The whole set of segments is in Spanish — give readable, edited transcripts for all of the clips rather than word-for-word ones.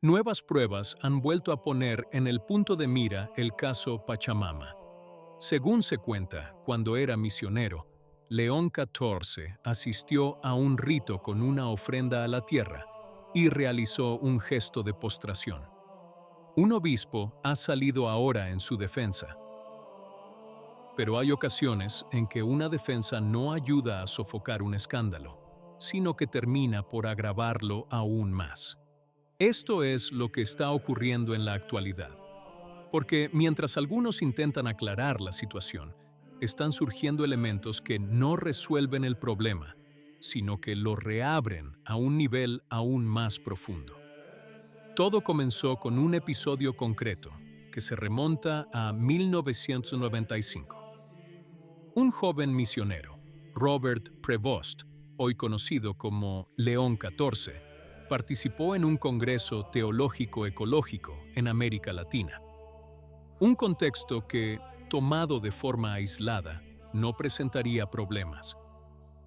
Nuevas pruebas han vuelto a poner en el punto de mira el caso Pachamama. Según se cuenta, cuando era misionero, León XIV asistió a un rito con una ofrenda a la tierra y realizó un gesto de postración. Un obispo ha salido ahora en su defensa. Pero hay ocasiones en que una defensa no ayuda a sofocar un escándalo, sino que termina por agravarlo aún más. Esto es lo que está ocurriendo en la actualidad. Porque mientras algunos intentan aclarar la situación, están surgiendo elementos que no resuelven el problema, sino que lo reabren a un nivel aún más profundo. Todo comenzó con un episodio concreto, que se remonta a 1995. Un joven misionero, Robert Prevost, hoy conocido como León XIV, participó en un congreso teológico-ecológico en América Latina. Un contexto que, tomado de forma aislada, no presentaría problemas.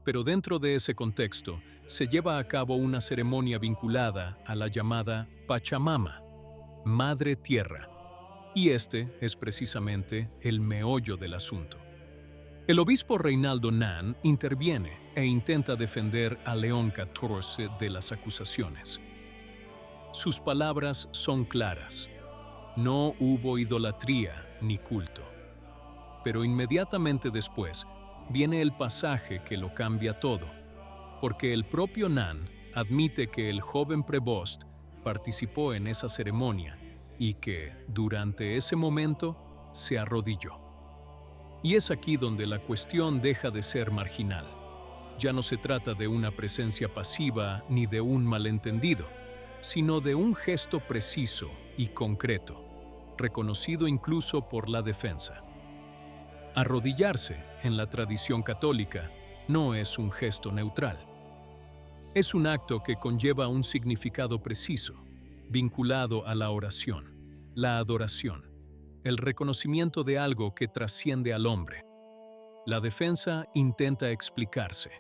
Pero dentro de ese contexto se lleva a cabo una ceremonia vinculada a la llamada Pachamama, Madre Tierra, y este es precisamente el meollo del asunto. El obispo Reinaldo Nán interviene e intenta defender a León XIV de las acusaciones. Sus palabras son claras. No hubo idolatría ni culto. Pero inmediatamente después viene el pasaje que lo cambia todo, porque el propio Nán admite que el joven Prevost participó en esa ceremonia y que, durante ese momento, se arrodilló. Y es aquí donde la cuestión deja de ser marginal. Ya no se trata de una presencia pasiva ni de un malentendido, sino de un gesto preciso y concreto, reconocido incluso por la defensa. Arrodillarse, en la tradición católica, no es un gesto neutral. Es un acto que conlleva un significado preciso, vinculado a la oración, la adoración, el reconocimiento de algo que trasciende al hombre. La defensa intenta explicarse.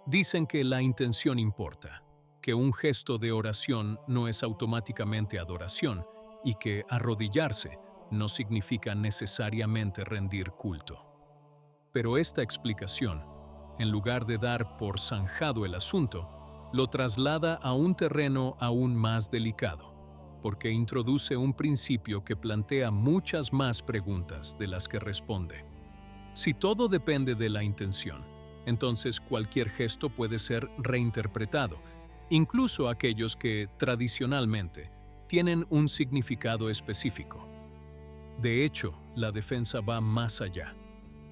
Dicen que la intención importa, que un gesto de oración no es automáticamente adoración y que arrodillarse no significa necesariamente rendir culto. Pero esta explicación, en lugar de dar por zanjado el asunto, lo traslada a un terreno aún más delicado, porque introduce un principio que plantea muchas más preguntas de las que responde. Si todo depende de la intención, entonces cualquier gesto puede ser reinterpretado, incluso aquellos que, tradicionalmente, tienen un significado específico. De hecho, la defensa va más allá.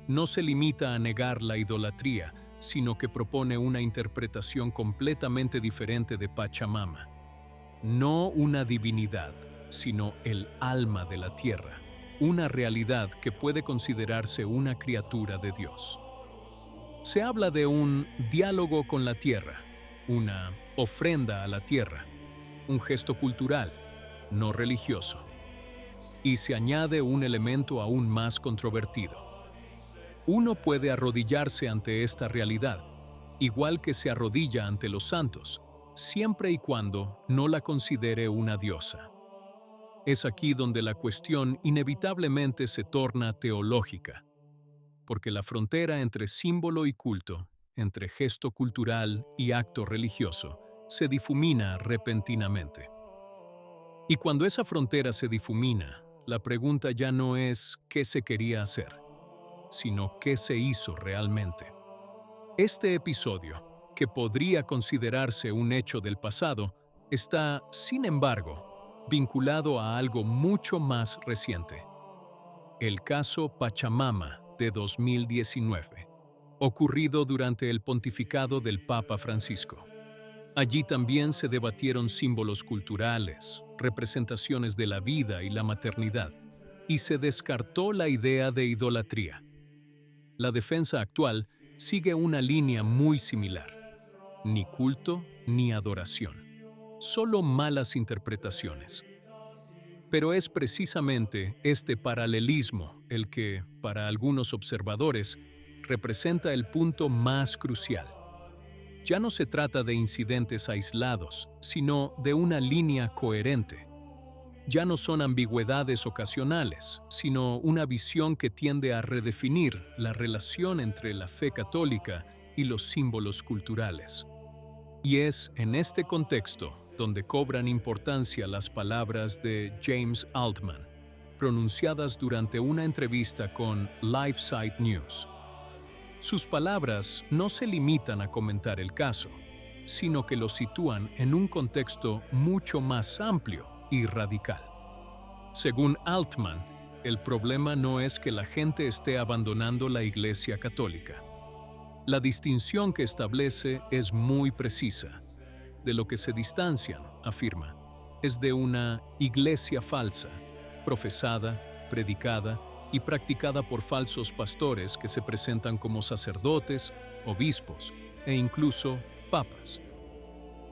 No se limita a negar la idolatría, sino que propone una interpretación completamente diferente de Pachamama. No una divinidad, sino el alma de la tierra, una realidad que puede considerarse una criatura de Dios. Se habla de un diálogo con la tierra, una ofrenda a la tierra, un gesto cultural, no religioso. Y se añade un elemento aún más controvertido. Uno puede arrodillarse ante esta realidad, igual que se arrodilla ante los santos, siempre y cuando no la considere una diosa. Es aquí donde la cuestión inevitablemente se torna teológica, porque la frontera entre símbolo y culto, entre gesto cultural y acto religioso, se difumina repentinamente. Y cuando esa frontera se difumina, la pregunta ya no es ¿qué se quería hacer?, sino ¿qué se hizo realmente? Este episodio, que podría considerarse un hecho del pasado, está, sin embargo, vinculado a algo mucho más reciente. El caso Pachamama de 2019, ocurrido durante el pontificado del Papa Francisco. Allí también se debatieron símbolos culturales, representaciones de la vida y la maternidad, y se descartó la idea de idolatría. La defensa actual sigue una línea muy similar. Ni culto ni adoración. Solo malas interpretaciones. Pero es precisamente este paralelismo el que, para algunos observadores, representa el punto más crucial, Ya no se trata de incidentes aislados, sino de una línea coherente. Ya no son ambigüedades ocasionales, sino una visión que tiende a redefinir la relación entre la fe católica y los símbolos culturales. Y es en este contexto donde cobran importancia las palabras de James Altman, pronunciadas durante una entrevista con LifeSite News. Sus palabras no se limitan a comentar el caso, sino que lo sitúan en un contexto mucho más amplio y radical. Según Altman, el problema no es que la gente esté abandonando la Iglesia Católica. La distinción que establece es muy precisa. De lo que se distancian, afirma, es de una iglesia falsa, profesada, predicada y practicada por falsos pastores que se presentan como sacerdotes, obispos e incluso papas.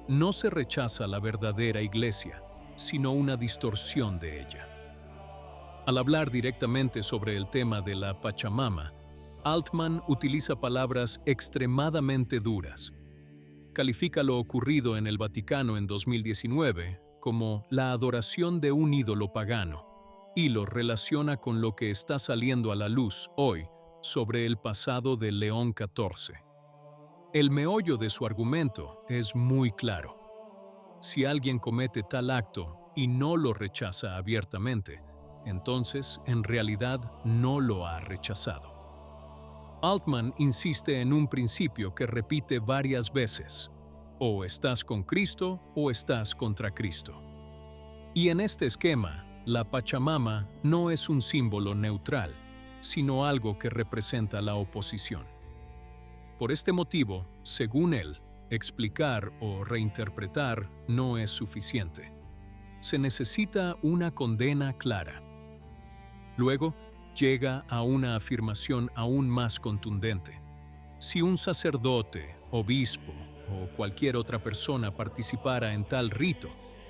No se rechaza la verdadera iglesia, sino una distorsión de ella. Al hablar directamente sobre el tema de la Pachamama, Altman utiliza palabras extremadamente duras. Califica lo ocurrido en el Vaticano en 2019 como la adoración de un ídolo pagano y lo relaciona con lo que está saliendo a la luz hoy sobre el pasado de León XIV. El meollo de su argumento es muy claro. Si alguien comete tal acto y no lo rechaza abiertamente, entonces en realidad no lo ha rechazado. Altman insiste en un principio que repite varias veces: o estás con Cristo o estás contra Cristo. Y en este esquema, la Pachamama no es un símbolo neutral, sino algo que representa la oposición. Por este motivo, según él, explicar o reinterpretar no es suficiente. Se necesita una condena clara. Luego, llega a una afirmación aún más contundente. Si un sacerdote, obispo o cualquier otra persona participara en tal rito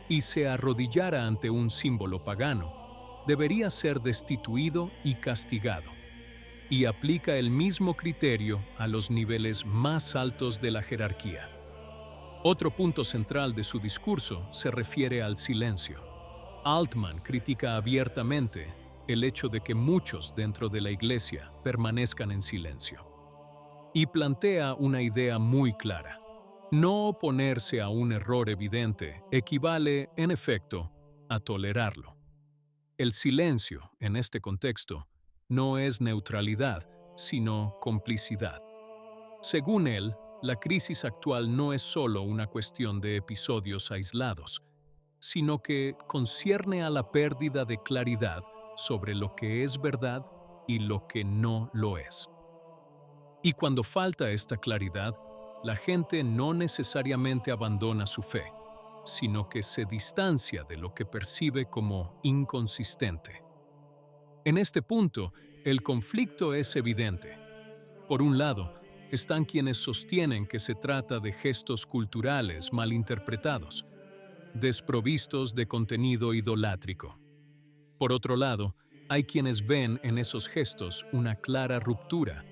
y se arrodillara ante un símbolo pagano, debería ser destituido y castigado. Y aplica el mismo criterio a los niveles más altos de la jerarquía. Otro punto central de su discurso se refiere al silencio. Altman critica abiertamente el hecho de que muchos dentro de la Iglesia permanezcan en silencio. Y plantea una idea muy clara. No oponerse a un error evidente equivale, en efecto, a tolerarlo. El silencio, en este contexto, no es neutralidad, sino complicidad. Según él, la crisis actual no es solo una cuestión de episodios aislados, sino que concierne a la pérdida de claridad sobre lo que es verdad y lo que no lo es. Y cuando falta esta claridad, la gente no necesariamente abandona su fe, sino que se distancia de lo que percibe como inconsistente. En este punto, el conflicto es evidente. Por un lado, están quienes sostienen que se trata de gestos culturales malinterpretados, desprovistos de contenido idolátrico. Por otro lado, hay quienes ven en esos gestos una clara ruptura,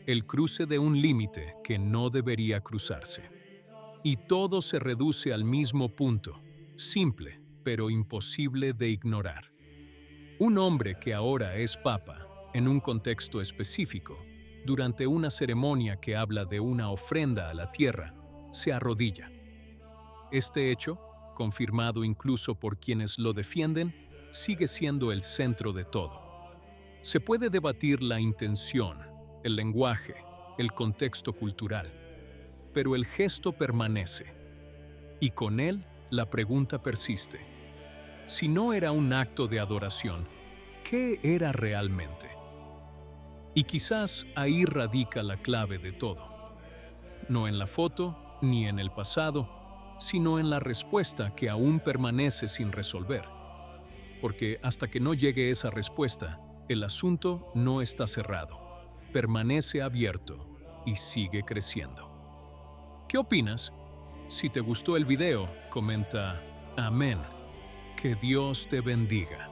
el cruce de un límite que no debería cruzarse. Y todo se reduce al mismo punto, simple, pero imposible de ignorar. Un hombre que ahora es papa, en un contexto específico, durante una ceremonia que habla de una ofrenda a la tierra, se arrodilla. Este hecho, confirmado incluso por quienes lo defienden, sigue siendo el centro de todo. Se puede debatir la intención, el lenguaje, el contexto cultural, pero el gesto permanece. Y con él, la pregunta persiste. Si no era un acto de adoración, ¿qué era realmente? Y quizás ahí radica la clave de todo. No en la foto, ni en el pasado, sino en la respuesta que aún permanece sin resolver. Porque hasta que no llegue esa respuesta, el asunto no está cerrado, permanece abierto y sigue creciendo. ¿Qué opinas? Si te gustó el video, comenta amén. Que Dios te bendiga.